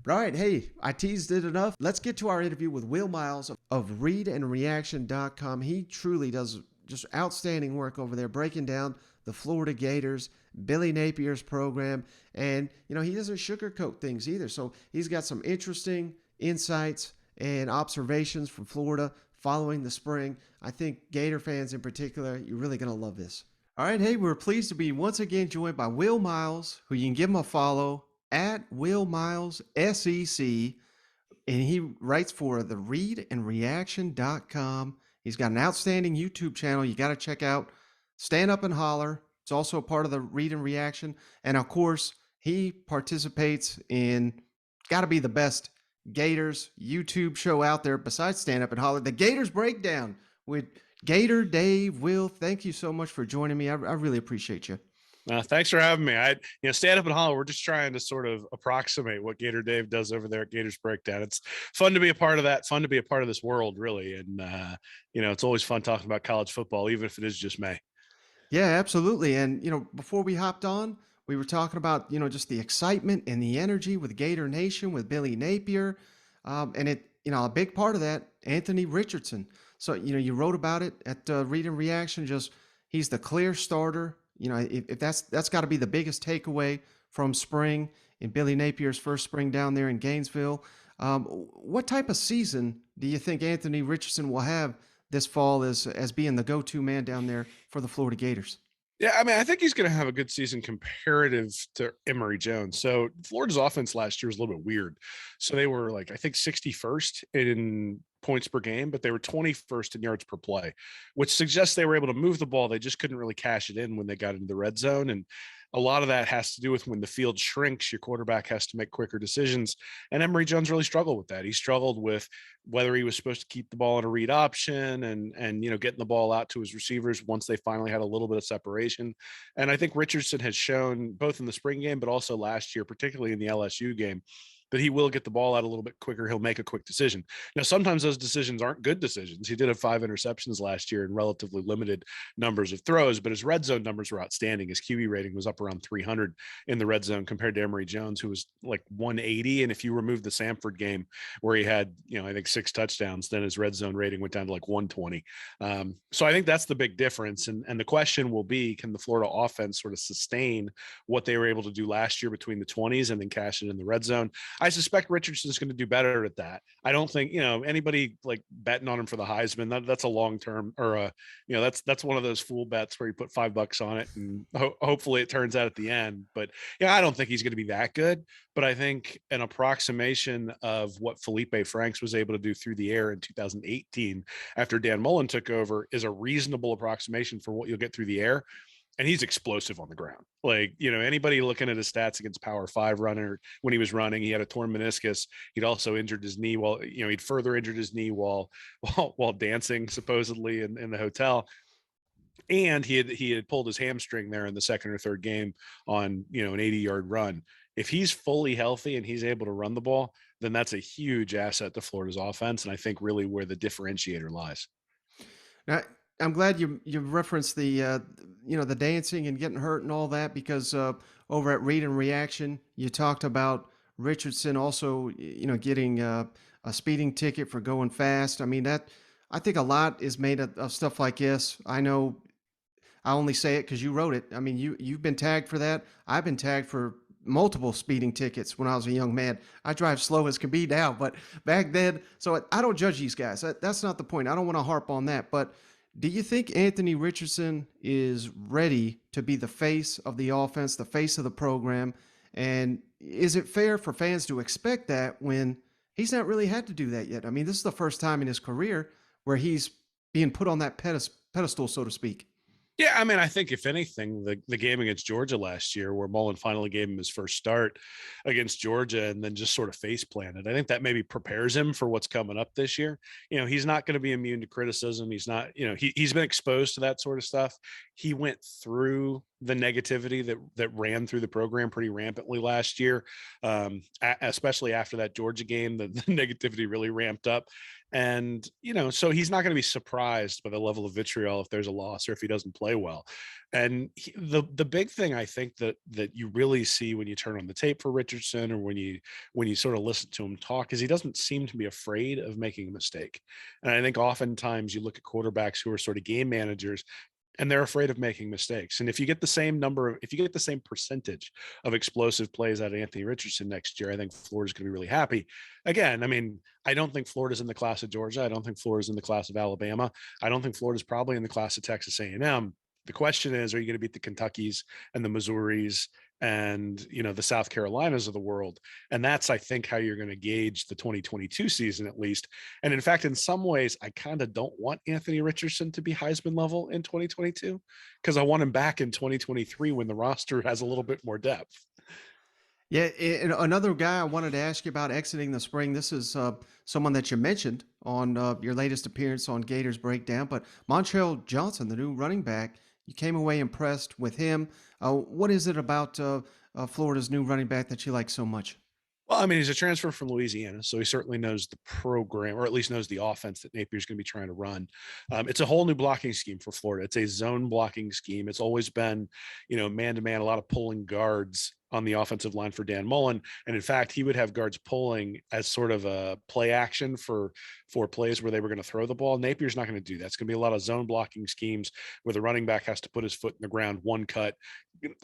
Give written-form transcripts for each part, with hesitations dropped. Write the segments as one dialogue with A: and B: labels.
A: All right, hey, I teased it enough. Let's get to our interview with Will Miles of readandreaction.com. He truly does just outstanding work over there breaking down the Florida Gators, Billy Napier's program, and he doesn't sugarcoat things either. So he's got some interesting insights and observations from Florida following the spring. I think Gator fans in particular, you're really going to love this. All right, hey, we're pleased to be once again joined by Will Miles, who you can give him a follow at Will Miles SEC, and he writes for the readandreaction.com. He's got an outstanding YouTube channel you got to check out. Stand Up and Holler. It's also a part of the Read and Reaction. And of course, he participates in got to be the best Gators YouTube show out there besides Stand Up and Holler, the Gators Breakdown with Gator Dave. Will, thank you so much for joining me. I really appreciate you.
B: Thanks for having me. Stand Up and Holler. We're just trying to sort of approximate what Gator Dave does over there at Gators Breakdown. It's fun to be a part of that, fun to be a part of this world, really. And, it's always fun talking about college football, even if it is just May.
A: Yeah, absolutely. And, before we hopped on, we were talking about, just the excitement and the energy with Gator Nation, with Billy Napier. And a big part of that, Anthony Richardson. So, you wrote about it at Read and Reaction, just he's the clear starter. If that's got to be the biggest takeaway from spring in Billy Napier's first spring down there in Gainesville. What type of season do you think Anthony Richardson will have this fall as being the go-to man down there for the Florida Gators?
B: Yeah, I think he's going to have a good season comparative to Emory Jones. So Florida's offense last year was a little bit weird. So they were I think 61st in points per game, but they were 21st in yards per play, which suggests they were able to move the ball. They just couldn't really cash it in when they got into the red zone. And a lot of that has to do with when the field shrinks, your quarterback has to make quicker decisions. And Emory Jones really struggled with that. He struggled with whether he was supposed to keep the ball in a read option and getting the ball out to his receivers once they finally had a little bit of separation. And I think Richardson has shown both in the spring game, but also last year, particularly in the LSU game, that he will get the ball out a little bit quicker. He'll make a quick decision. Now, sometimes those decisions aren't good decisions. He did have 5 interceptions last year in relatively limited numbers of throws, but his red zone numbers were outstanding. His QB rating was up around 300 in the red zone compared to Emory Jones, who was like 180. And if you remove the Samford game where he had, I think 6 touchdowns, then his red zone rating went down to like 120. So I think that's the big difference. And the question will be, can the Florida offense sort of sustain what they were able to do last year between the 20s and then cash it in the red zone? I suspect Richardson's going to do better at that. I don't think, anybody like betting on him for the Heisman, that's a long-term or that's one of those fool bets where you put $5 on it and hopefully it turns out at the end. But I don't think he's going to be that good, but I think an approximation of what Felipe Franks was able to do through the air in 2018 after Dan Mullen took over is a reasonable approximation for what you'll get through the air. And he's explosive on the ground. Anybody looking at his stats against Power 5 runner when he was running, he had a torn meniscus. He'd also injured his knee he'd further injured his knee while dancing supposedly in the hotel. And he had pulled his hamstring there in the second or third game on, an 80-yard run. If he's fully healthy and he's able to run the ball, then that's a huge asset to Florida's offense. And I think really where the differentiator lies.
A: Now, I'm glad you referenced the the dancing and getting hurt and all that because over at Read and Reaction you talked about Richardson also getting a speeding ticket for going fast. I mean I think a lot is made of stuff like this. I know I only say it because you wrote it. I mean you've been tagged for that. I've been tagged for multiple speeding tickets when I was a young man. I drive slow as can be now, but back then, so I don't judge these guys. That's not the point. I don't want to harp on that, but do you think Anthony Richardson is ready to be the face of the offense, the face of the program? And is it fair for fans to expect that when he's not really had to do that yet? I mean, this is the first time in his career where he's being put on that pedestal, so to speak.
B: Yeah, I think if anything, the game against Georgia last year, where Mullen finally gave him his first start against Georgia and then just sort of face planted, I think that maybe prepares him for what's coming up this year. He's not going to be immune to criticism. He's not, he's been exposed to that sort of stuff. He went through the negativity that ran through the program pretty rampantly last year, especially after that Georgia game. The negativity really ramped up. And, so he's not going to be surprised by the level of vitriol if there's a loss or if he doesn't play play well. And the big thing I think that you really see when you turn on the tape for Richardson, or when you sort of listen to him talk, is he doesn't seem to be afraid of making a mistake. And I think oftentimes you look at quarterbacks who are sort of game managers, and they're afraid of making mistakes. And if you get the same if you get the same percentage of explosive plays out of Anthony Richardson next year, I think Florida's going to be really happy. Again, I mean, I don't think Florida's in the class of Georgia. I don't think Florida's in the class of Alabama. I don't think Florida's probably in the class of Texas A&M. The question is, are you going to beat the Kentuckys and the Missouris and, the South Carolinas of the world? And that's, I think, how you're going to gauge the 2022 season, at least. And in fact, in some ways, I kind of don't want Anthony Richardson to be Heisman level in 2022, because I want him back in 2023 when the roster has a little bit more depth.
A: Yeah, and another guy I wanted to ask you about exiting the spring. This is someone that you mentioned on your latest appearance on Gators Breakdown, but Montrell Johnson, the new running back, you came away impressed with him. What is it about Florida's new running back that you like so much?
B: Well, I mean, he's a transfer from Louisiana, so he certainly knows the program, or at least knows the offense that Napier's going to be trying to run. It's a whole new blocking scheme for Florida. It's a zone blocking scheme. It's always been, man to man, a lot of pulling guards on the offensive line for Dan Mullen. And in fact, he would have guards pulling as sort of a play action for plays where they were going to throw the ball. Napier's not going to do that. It's going to be a lot of zone blocking schemes where the running back has to put his foot in the ground, one cut,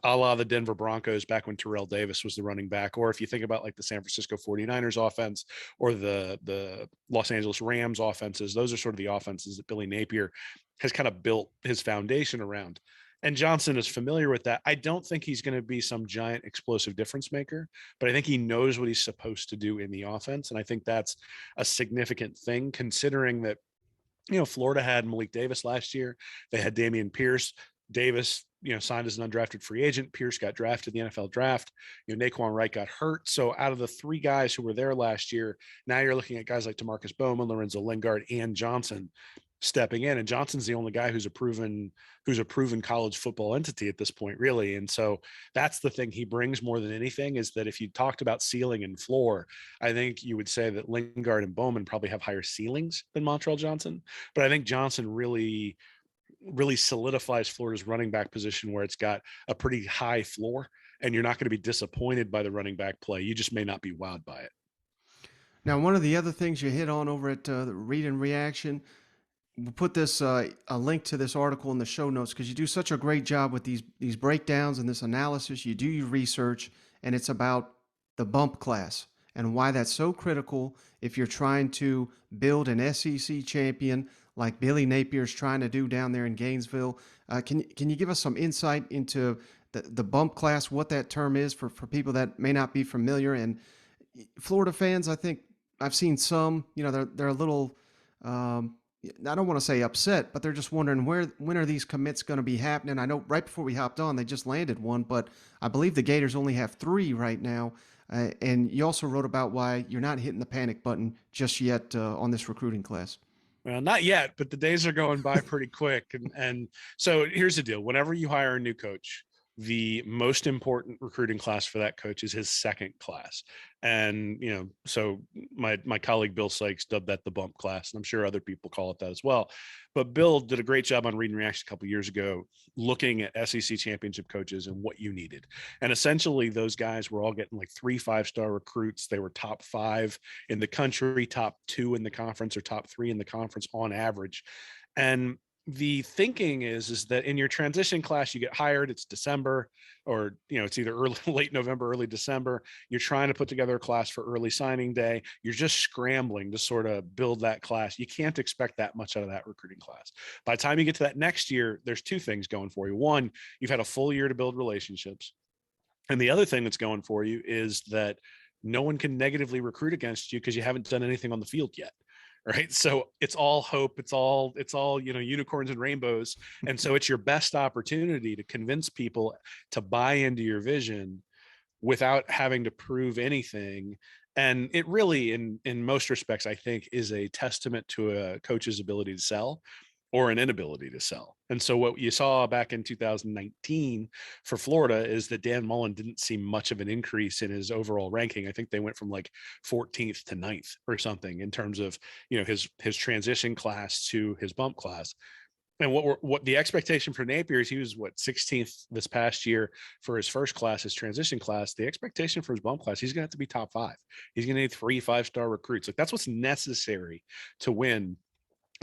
B: a la the Denver Broncos back when Terrell Davis was the running back. Or if you think about like the San Francisco 49ers offense or the Los Angeles Rams offenses, those are sort of the offenses that Billy Napier has kind of built his foundation around. And Johnson is familiar with that. I don't think he's going to be some giant explosive difference maker, but I think he knows what he's supposed to do in the offense. And I think that's a significant thing, considering that, Florida had Malik Davis last year. They had Damian Pierce. Davis, signed as an undrafted free agent. Pierce got drafted in the NFL draft. Naquan Wright got hurt. So out of the three guys who were there last year, now you're looking at guys like Demarcus Bowman, Lorenzo Lingard, and Johnson stepping in. And Johnson's the only guy who's a proven college football entity at this point, really. And so that's the thing he brings more than anything, is that if you talked about ceiling and floor, I think you would say that Lingard and Bowman probably have higher ceilings than Montrell Johnson. But I think Johnson really solidifies Florida's running back position, where it's got a pretty high floor, and you're not going to be disappointed by the running back play. You just may not be wowed by it.
A: Now, one of the other things you hit on over at the Read and Reaction, we'll put this a link to this article in the show notes, because you do such a great job with these breakdowns and this analysis. You do your research, and it's about the bump class and why that's so critical if you're trying to build an SEC champion like Billy Napier's trying to do down there in Gainesville. Can you give us some insight into the bump class, what that term is for people that may not be familiar? And Florida fans, I think I've seen some, they're a little, I don't want to say upset, but they're just wondering when are these commits going to be happening? I know right before we hopped on, they just landed one, but I believe the Gators only have 3 right now. And you also wrote about why you're not hitting the panic button just yet on this recruiting class.
B: Well, not yet, but the days are going by pretty quick. And so here's the deal. Whenever you hire a new coach, the most important recruiting class for that coach is his second class. And, so my colleague Bill Sykes dubbed that the bump class, and I'm sure other people call it that as well. But Bill did a great job on Read and Reaction a couple of years ago, looking at SEC championship coaches and what you needed. And essentially those guys were all getting like 3 5-star recruits. They were top 5 in the country, top 2 in the conference, or top 3 in the conference on average. And the thinking is that in your transition class, you get hired, it's December, or, it's either late November, early December. You're trying to put together a class for early signing day. You're just scrambling to sort of build that class. You can't expect that much out of that recruiting class. By the time you get to that next year, there's 2 things going for you. One, you've had a full year to build relationships. And the other thing that's going for you is that no one can negatively recruit against you because you haven't done anything on the field yet. Right. So it's all hope. It's all, unicorns and rainbows. And so it's your best opportunity to convince people to buy into your vision without having to prove anything. And it really, in most respects, I think, is a testament to a coach's ability to sell or an inability to sell. And so what you saw back in 2019 for Florida is that Dan Mullen didn't see much of an increase in his overall ranking. I think they went from like 14th to 9th or something in terms of, his transition class to his bump class. And what the expectation for Napier is, he was 16th this past year for his first class, his transition class. The expectation for his bump class, he's going to have to be top 5. He's going to need 3 5-star recruits. Like, that's what's necessary to win,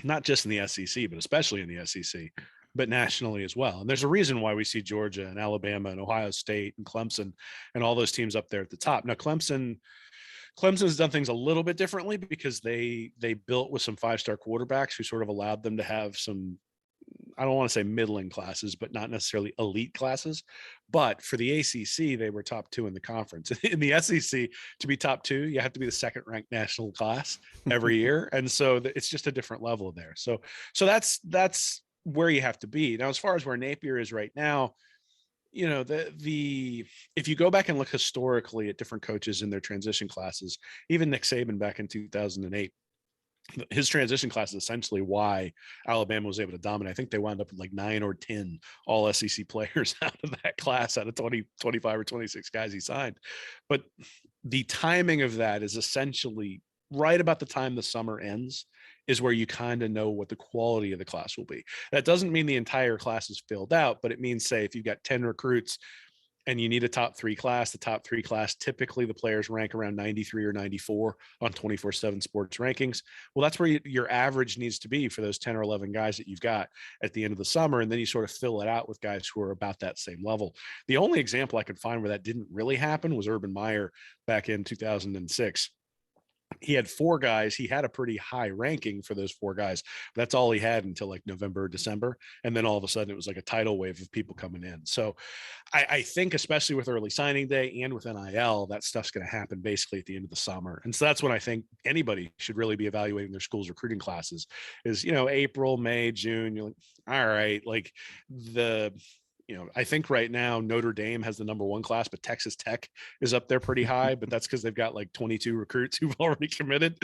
B: not just in the SEC, but especially in the SEC, but nationally as well. And there's a reason why we see Georgia and Alabama and Ohio State and Clemson and all those teams up there at the top. Now, Clemson's done things a little bit differently because they built with some 5-star quarterbacks who sort of allowed them to have some, I don't want to say middling classes, but not necessarily elite classes. But for the ACC, they were top 2 in the conference. In the SEC, to be top 2, you have to be the second ranked national class every year. And so it's just a different level there. So that's where you have to be. Now, as far as where Napier is right now, the if you go back and look historically at different coaches in their transition classes, even Nick Saban back in 2008, his transition class is essentially why Alabama was able to dominate. I think they wound up with like 9 or 10 all SEC players out of that class, out of 20, 25 or 26 guys he signed. But the timing of that is essentially right about the time the summer ends is where you kind of know what the quality of the class will be. That doesn't mean the entire class is filled out, but it means, say, if you've got 10 recruits and you need a top 3 class, the top 3 class, typically the players rank around 93 or 94 on 24/7 sports rankings. Well, that's where your average needs to be for those 10 or 11 guys that you've got at the end of the summer. And then you sort of fill it out with guys who are about that same level. The only example I could find where that didn't really happen was Urban Meyer back in 2006. He had 4 guys. He had a pretty high ranking for those 4 guys. But that's all he had until like November, December. And then all of a sudden it was like a tidal wave of people coming in. So I think, especially with early signing day and with NIL, that stuff's going to happen basically at the end of the summer. And so that's when I think anybody should really be evaluating their school's recruiting classes is, April, May, June. You're like, all right, like I think right now Notre Dame has the number 1 class, but Texas Tech is up there pretty high, but that's because they've got like 22 recruits who've already committed.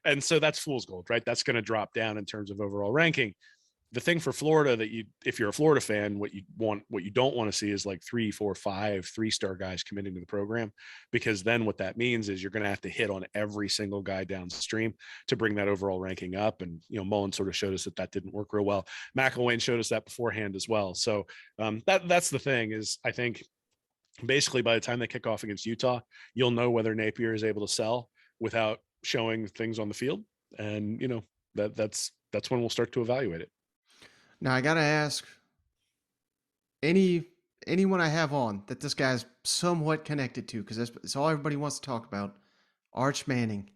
B: And so that's fool's gold, right? That's going to drop down in terms of overall ranking. The thing for Florida that if you're a Florida fan, what you don't want to see is like 3, 4, 5 3-star guys committing to the program, because then what that means is you're going to have to hit on every single guy downstream to bring that overall ranking up. And, Mullen sort of showed us that didn't work real well. McElwain showed us that beforehand as well. So that's the thing is, I think basically by the time they kick off against Utah, you'll know whether Napier is able to sell without showing things on the field. And, that's when we'll start to evaluate it.
A: Now I gotta ask any anyone I have on that this guy's somewhat connected to, because that's all everybody wants to talk about. Arch Manning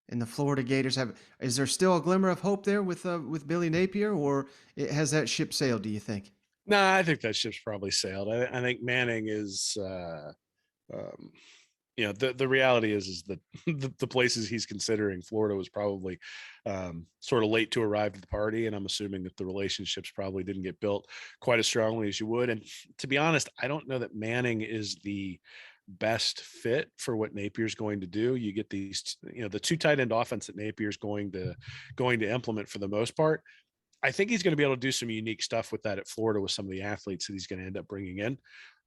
A: and the Florida Gators have. Is there still a glimmer of hope there with Billy Napier, or has that ship sailed? Do you think?
B: No, I think that ship's probably sailed. I think Manning is, um, the reality is that the places he's considering, Florida was probably sort of late to arrive at the party. And I'm assuming that the relationships probably didn't get built quite as strongly as you would. And to be honest, I don't know that Manning is the best fit for what Napier's going to do. You get these, the 2 tight end offense that Napier's going to implement for the most part. I think he's going to be able to do some unique stuff with that at Florida with some of the athletes that he's going to end up bringing in.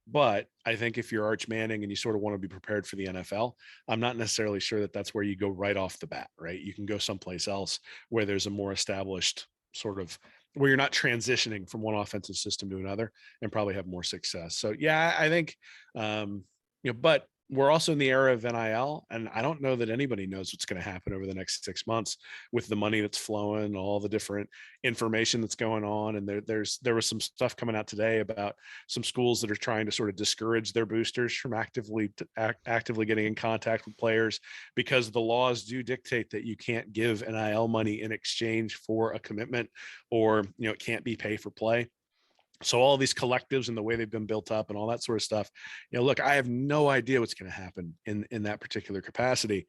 B: But I think if you're Arch Manning and you sort of want to be prepared for the NFL, I'm not necessarily sure that that's where you go right off the bat, right? You can go someplace else where there's a more established sort of, where you're not transitioning from one offensive system to another, and probably have more success. So yeah, I think, but we're also in the era of NIL, and I don't know that anybody knows what's going to happen over the next 6 months with the money that's flowing, all the different information that's going on. And there was some stuff coming out today about some schools that are trying to sort of discourage their boosters from actively getting in contact with players, because the laws do dictate that you can't give NIL money in exchange for a commitment, or it can't be pay for play. So all these collectives and the way they've been built up and all that sort of stuff, look, I have no idea what's going to happen in that particular capacity,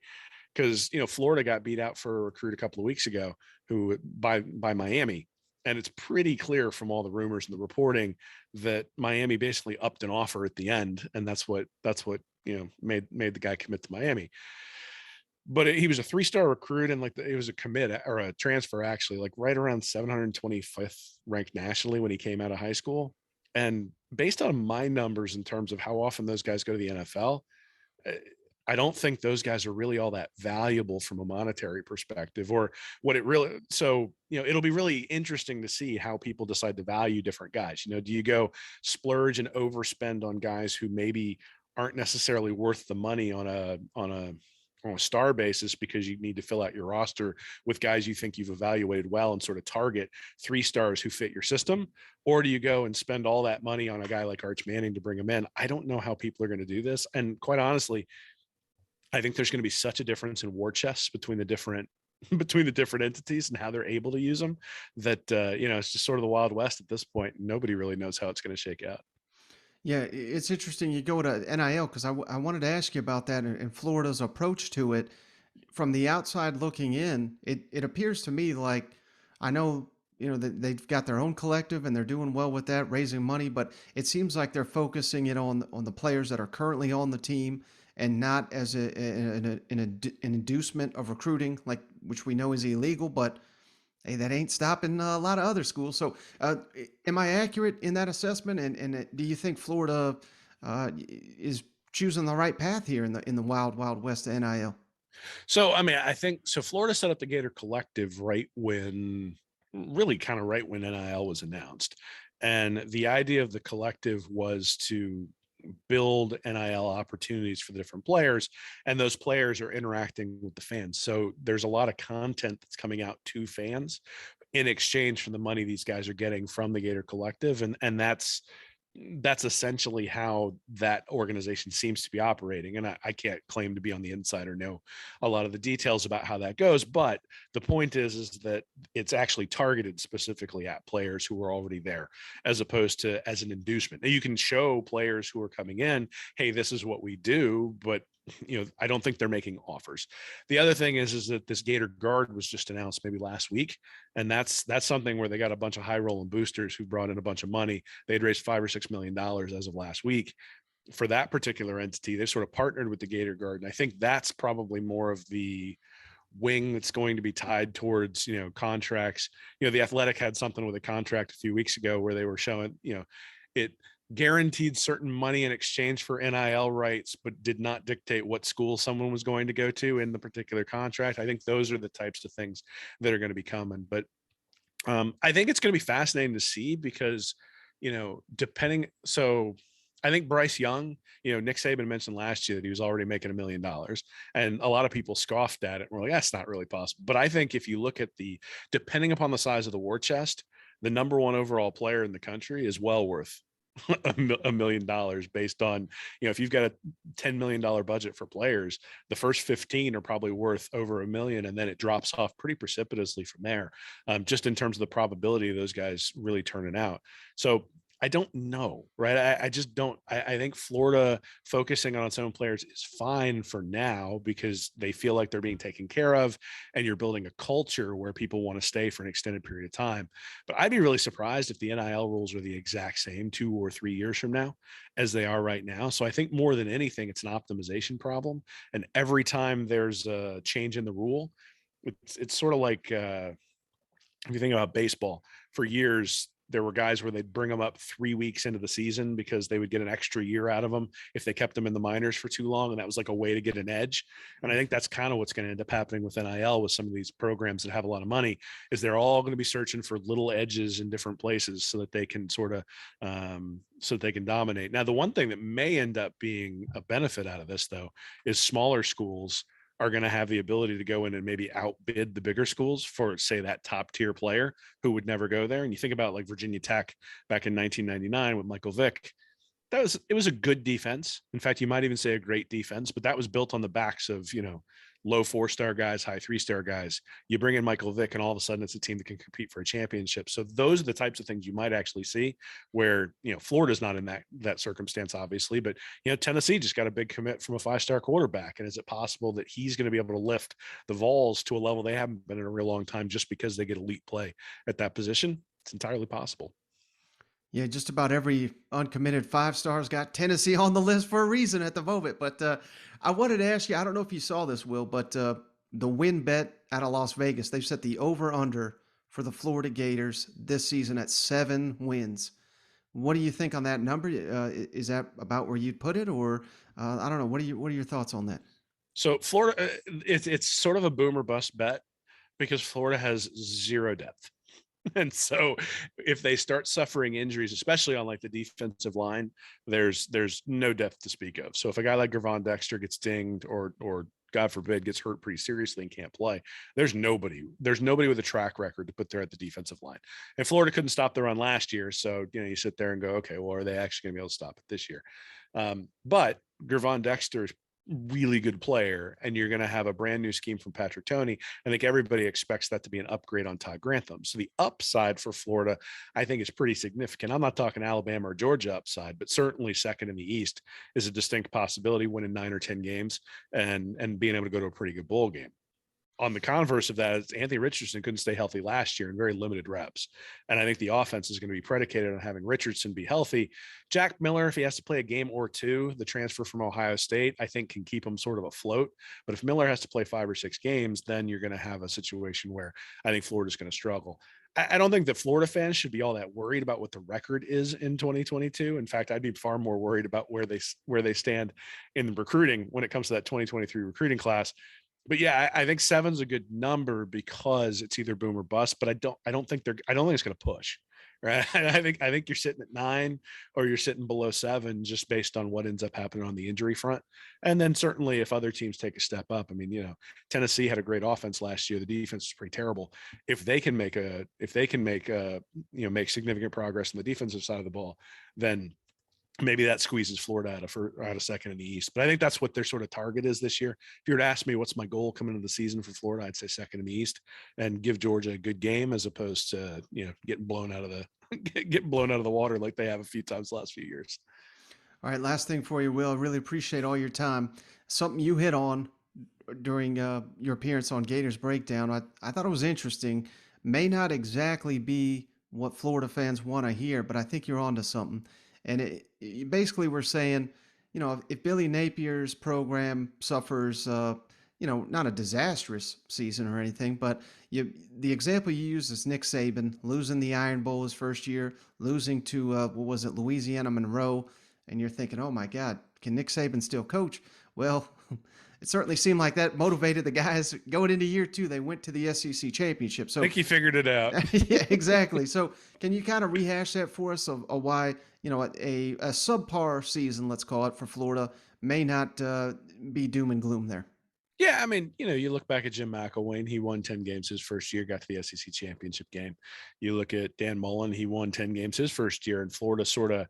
B: because, Florida got beat out for a recruit a couple of weeks ago by Miami. And it's pretty clear from all the rumors and the reporting that Miami basically upped an offer at the end. And that's what made the guy commit to Miami. But he was a 3-star recruit, and it was a commit or a transfer, actually, like right around 725th ranked nationally when he came out of high school. And based on my numbers in terms of how often those guys go to the NFL, I don't think those guys are really all that valuable from a monetary perspective or what it really. So, it'll be really interesting to see how people decide to value different guys. Do you go splurge and overspend on guys who maybe aren't necessarily worth the money on a star basis because you need to fill out your roster with guys you think you've evaluated well and sort of target 3 stars who fit your system? Or do you go and spend all that money on a guy like Arch Manning to bring him in? I don't know how people are going to do this. And quite honestly, I think there's going to be such a difference in war chests between the different between the different entities and how they're able to use them that it's just sort of the Wild West at this point. Nobody really knows how it's going to shake out.
A: Yeah, it's interesting you go to NIL because I wanted to ask you about that and Florida's approach to it. From the outside looking in, it appears to me like I know that they've got their own collective and they're doing well with that, raising money, but it seems like they're focusing it on the players that are currently on the team and not as an inducement of recruiting, like which we know is illegal, but hey, that ain't stopping a lot of other schools. So, am I accurate in that assessment? And do you think Florida is choosing the right path here in the wild, wild west of NIL?
B: So, I mean, I think so. Florida set up the Gator Collective really kind of right when NIL was announced. And the idea of the collective was to build NIL opportunities for the different players, and those players are interacting with the fans. So there's a lot of content that's coming out to fans in exchange for the money these guys are getting from the Gator Collective, and that's essentially how that organization seems to be operating. And I can't claim to be on the inside or know a lot of the details about how that goes. But the point is that it's actually targeted specifically at players who are already there, as opposed to as an inducement. Now, you can show players who are coming in, hey, this is what we do, but I don't think they're making offers. The other thing is that this Gator Guard was just announced maybe last week, and that's something where they got a bunch of high rolling boosters who brought in a bunch of money. They'd raised $5 or $6 million as of last week for that particular entity. They sort of partnered with the Gator Guard, and I think that's probably more of the wing that's going to be tied towards contracts. The Athletic had something with a contract a few weeks ago where they were showing it guaranteed certain money in exchange for NIL rights, but did not dictate what school someone was going to go to in the particular contract. I think those are the types of things that are going to be coming. But I think it's going to be fascinating to see because, depending. So I think Bryce Young, Nick Saban mentioned last year that he was already making $1 million, and a lot of people scoffed at it. And we're like, that's not really possible. But I think if you look at depending upon the size of the war chest, the number one overall player in the country is well worth $1 million based on, if you've got a $10 million budget for players, the first 15 are probably worth over $1 million. And then it drops off pretty precipitously from there, just in terms of the probability of those guys really turning out. So I don't know, right? I just don't. I think Florida focusing on its own players is fine for now because they feel like they're being taken care of, and you're building a culture where people want to stay for an extended period of time. But I'd be really surprised if the NIL rules are the exact same 2 or 3 years from now as they are right now. So I think more than anything, it's an optimization problem. And every time there's a change in the rule, it's sort of like if you think about baseball, for years there were guys where they'd bring them up 3 weeks into the season because they would get an extra year out of them if they kept them in the minors for too long, and that was like a way to get an edge. And I think that's kind of what's going to end up happening with NIL with some of these programs that have a lot of money, is they're all going to be searching for little edges in different places so that they can sort of so that they can dominate. Now, the one thing that may end up being a benefit out of this, though, is smaller schools are going to have the ability to go in and maybe outbid the bigger schools for, say, that top tier player who would never go there. And you think about like Virginia Tech back in 1999 with Michael Vick. It was a good defense. In fact, you might even say a great defense, but that was built on the backs of, low 4-star guys, high 3-star guys. You bring in Michael Vick and all of a sudden it's a team that can compete for a championship. So those are the types of things you might actually see where, Florida's not in that circumstance, obviously, but, Tennessee just got a big commit from a 5-star quarterback. And is it possible that he's going to be able to lift the Vols to a level they haven't been in a real long time just because they get elite play at that position? It's entirely possible.
A: Yeah, just about every uncommitted 5 stars got Tennessee on the list for a reason at the moment. But I wanted to ask you, I don't know if you saw this, Will, but the win bet out of Las Vegas, they've set the over under for the Florida Gators this season at 7 wins. What do you think on that number? Is that about where you'd put it, or I don't know? What are your thoughts on that?
B: So Florida, it's sort of a boomer bust bet because Florida has zero depth. And so if they start suffering injuries, especially on like the defensive line, there's no depth to speak of. So if a guy like Gervon Dexter gets dinged or God forbid gets hurt pretty seriously and can't play, there's nobody with a track record to put there at the defensive line. And Florida couldn't stop the run last year. So, you sit there and go, okay, well, are they actually going to be able to stop it this year? But Gervon Dexter is really good player, and you're going to have a brand new scheme from Patrick Toney. I think everybody expects that to be an upgrade on Todd Grantham. So the upside for Florida, I think, is pretty significant. I'm not talking Alabama or Georgia upside, but certainly second in the East is a distinct possibility, winning 9 or 10 games and being able to go to a pretty good bowl game. On the converse of that is Anthony Richardson couldn't stay healthy last year in very limited reps. And I think the offense is going to be predicated on having Richardson be healthy. Jack Miller, if he has to play a game or two, the transfer from Ohio State, I think can keep him sort of afloat. But if Miller has to play 5 or 6 games, then you're going to have a situation where I think Florida's going to struggle. I don't think that Florida fans should be all that worried about what the record is in 2022. In fact, I'd be far more worried about where they stand in the recruiting when it comes to that 2023 recruiting class. But yeah, I think seven's a good number because it's either boom or bust. But I don't think it's going to push, right? I think you're sitting at 9 or you're sitting below 7 just based on what ends up happening on the injury front. And then certainly if other teams take a step up, I mean, Tennessee had a great offense last year. The defense is pretty terrible. If they can make make significant progress on the defensive side of the ball, then maybe that squeezes Florida out of second in the East. But I think that's what their sort of target is this year. If you were to ask me what's my goal coming into the season for Florida, I'd say second in the East and give Georgia a good game as opposed to getting blown out of the water like they have a few times the last few years.
A: All right, last thing for you, Will. I really appreciate all your time. Something you hit on during your appearance on Gators Breakdown, I thought it was interesting. May not exactly be what Florida fans want to hear, but I think you're onto something. And basically, we're saying, if Billy Napier's program suffers, not a disastrous season or anything, but the example you use is Nick Saban losing the Iron Bowl his first year, losing to, what was it, Louisiana Monroe, and you're thinking, oh my God, can Nick Saban still coach? Well, it certainly seemed like that motivated the guys going into year 2. They went to the SEC championship.
B: I
A: So,
B: think he figured it out.
A: yeah, exactly. So, can you kind of rehash that for us of why a subpar season, let's call it, for Florida may not be doom and gloom there?
B: Yeah, I mean, you look back at Jim McElwain, he won 10 games his first year, got to the SEC championship game. You look at Dan Mullen, he won 10 games his first year, and Florida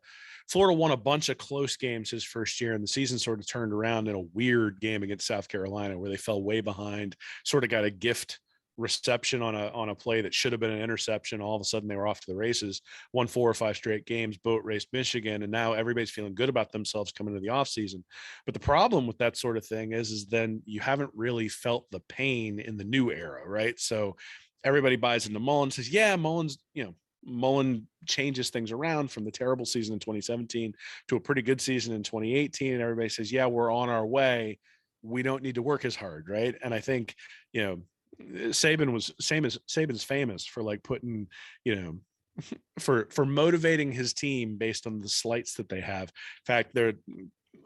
B: won a bunch of close games his first year, and the season sort of turned around in a weird game against South Carolina where they fell way behind, sort of got a gift reception on a play that should have been an interception. All of a sudden they were off to the races, won 4 or 5 straight games, boat raced Michigan, and now everybody's feeling good about themselves coming into the offseason. But the problem with that sort of thing is then you haven't really felt the pain in the new era, right? So everybody buys into Mullen, says, yeah, Mullen changes things around from the terrible season in 2017 to a pretty good season in 2018. And everybody says, yeah, we're on our way. We don't need to work as hard, right? And I think, Saban's famous for like putting, for motivating his team based on the slights that they have. In fact, they're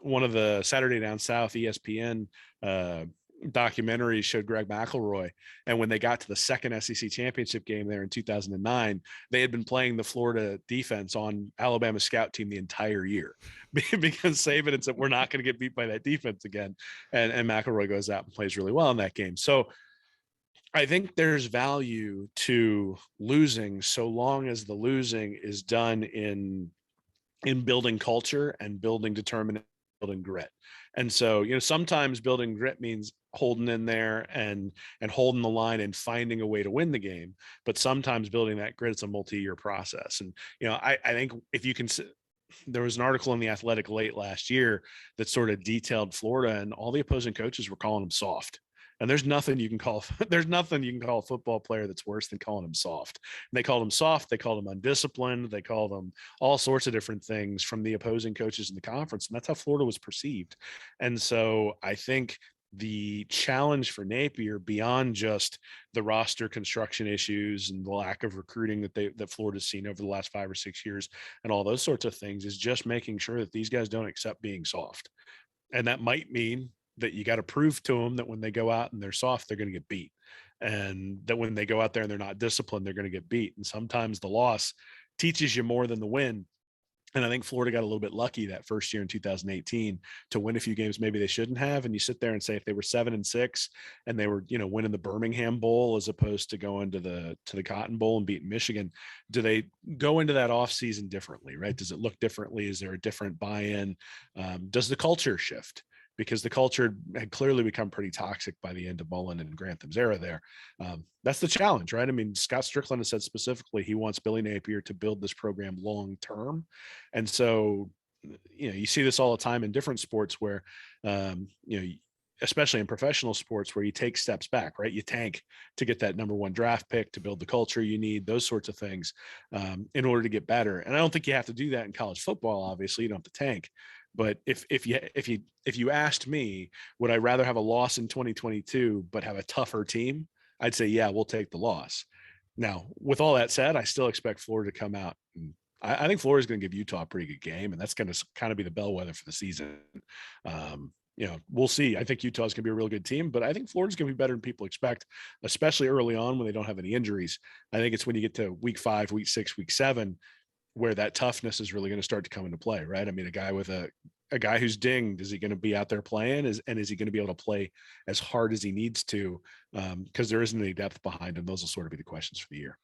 B: one of the Saturday Down South ESPN documentaries showed Greg McElroy, and when they got to the second SEC championship game there in 2009, they had been playing the Florida defense on Alabama's scout team the entire year because Saban had said we're not going to get beat by that defense again, and McElroy goes out and plays really well in that game. So I think there's value to losing so long as the losing is done in building culture and building determination, building grit. And so, sometimes building grit means holding in there and holding the line and finding a way to win the game. But sometimes building that grit, it's a multi-year process. And, I think if you can, there was an article in The Athletic late last year that sort of detailed Florida, and all the opposing coaches were calling them soft. And there's nothing you can call a football player that's worse than calling him soft. And they called him soft. They called him undisciplined. They called him all sorts of different things from the opposing coaches in the conference. And that's how Florida was perceived. And so I think the challenge for Napier, beyond just the roster construction issues and the lack of recruiting that Florida's seen over the last 5 or 6 years and all those sorts of things, is just making sure that these guys don't accept being soft. And that might mean that you got to prove to them that when they go out and they're soft, they're going to get beat. And that when they go out there and they're not disciplined, they're going to get beat. And sometimes the loss teaches you more than the win. And I think Florida got a little bit lucky that first year in 2018 to win a few games maybe they shouldn't have. And you sit there and say if they were 7-6 and they were, winning the Birmingham Bowl as opposed to going to the Cotton Bowl and beating Michigan, do they go into that offseason differently, right? Does it look differently? Is there a different buy-in? Does the culture shift? Because the culture had clearly become pretty toxic by the end of Mullen and Grantham's era there. That's the challenge, right? I mean, Scott Strickland has said specifically he wants Billy Napier to build this program long term. And so, you see this all the time in different sports where, especially in professional sports where you take steps back, right? You tank to get that number 1 draft pick to build the culture you need, those sorts of things in order to get better. And I don't think you have to do that in college football. Obviously, you don't have to tank. But if you asked me, would I rather have a loss in 2022 but have a tougher team? I'd say, yeah, we'll take the loss. Now, with all that said, I still expect Florida to come out. And I think Florida's going to give Utah a pretty good game, and that's going to kind of be the bellwether for the season. We'll see. I think Utah's going to be a real good team, but I think Florida's going to be better than people expect, especially early on when they don't have any injuries. I think it's when you get to week 5, week 6, week 7, where that toughness is really going to start to come into play, right? I mean, a guy who's dinged, is he going to be out there playing? Is he going to be able to play as hard as he needs to? Because there isn't any depth behind him. Those will sort of be the questions for the year.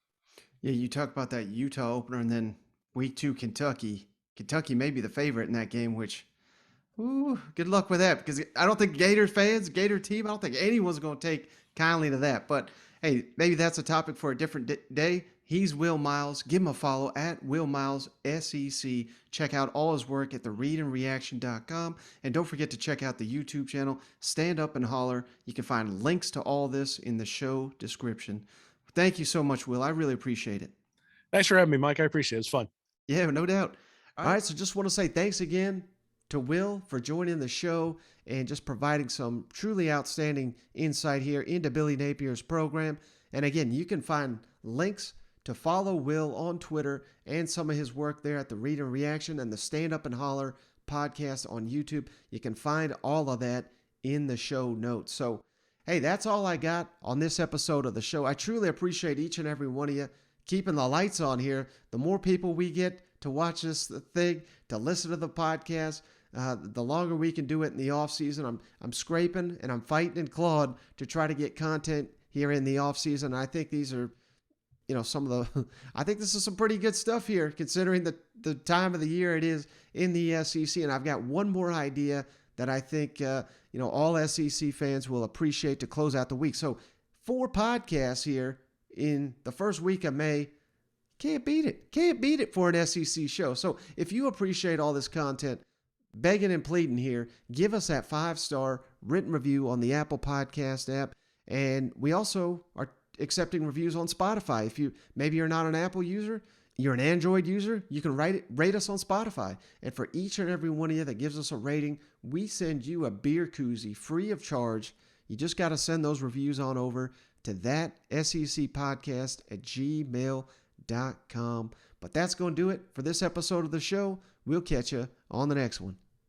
A: Yeah, you talk about that Utah opener, and then week 2, Kentucky. Kentucky may be the favorite in that game, which, ooh, good luck with that, because I don't think Gator team, I don't think anyone's going to take kindly to that. But hey, maybe that's a topic for a different day. He's Will Miles. Give him a follow at Will Miles SEC. Check out all his work at thereadandreaction.com. And don't forget to check out the YouTube channel, Stand Up and Holler. You can find links to all this in the show description. Thank you so much, Will. I really appreciate it.
B: Thanks for having me, Mike. I appreciate it. It's fun.
A: Yeah, no doubt. All right, so just want to say thanks again to Will for joining the show and just providing some truly outstanding insight here into Billy Napier's program. And again, you can find links to follow Will on Twitter and some of his work there at the Read and Reaction and the Stand Up and Holler podcast on YouTube. You can find all of that in the show notes. So, hey, that's all I got on this episode of the show. I truly appreciate each and every one of you keeping the lights on here. The more people we get to watch this thing, to listen to the podcast, the longer we can do it in the off season. I'm scraping and I'm fighting and clawing to try to get content here in the off season. I think these are, I think this is some pretty good stuff here, considering the time of the year it is in the SEC. And I've got one more idea that I think, all SEC fans will appreciate to close out the week. So 4 podcasts here in the first week of May. Can't beat it. Can't beat it for an SEC show. So if you appreciate all this content, begging and pleading here, give us that 5-star written review on the Apple Podcast app. And we also are accepting reviews on Spotify. If maybe you're not an Apple user, you're an Android user, you can rate us on Spotify. And for each and every one of you that gives us a rating, we send you a beer koozie free of charge. You just got to send those reviews on over to that SEC podcast at gmail.com. But that's going to do it for this episode of the show. We'll catch you on the next one.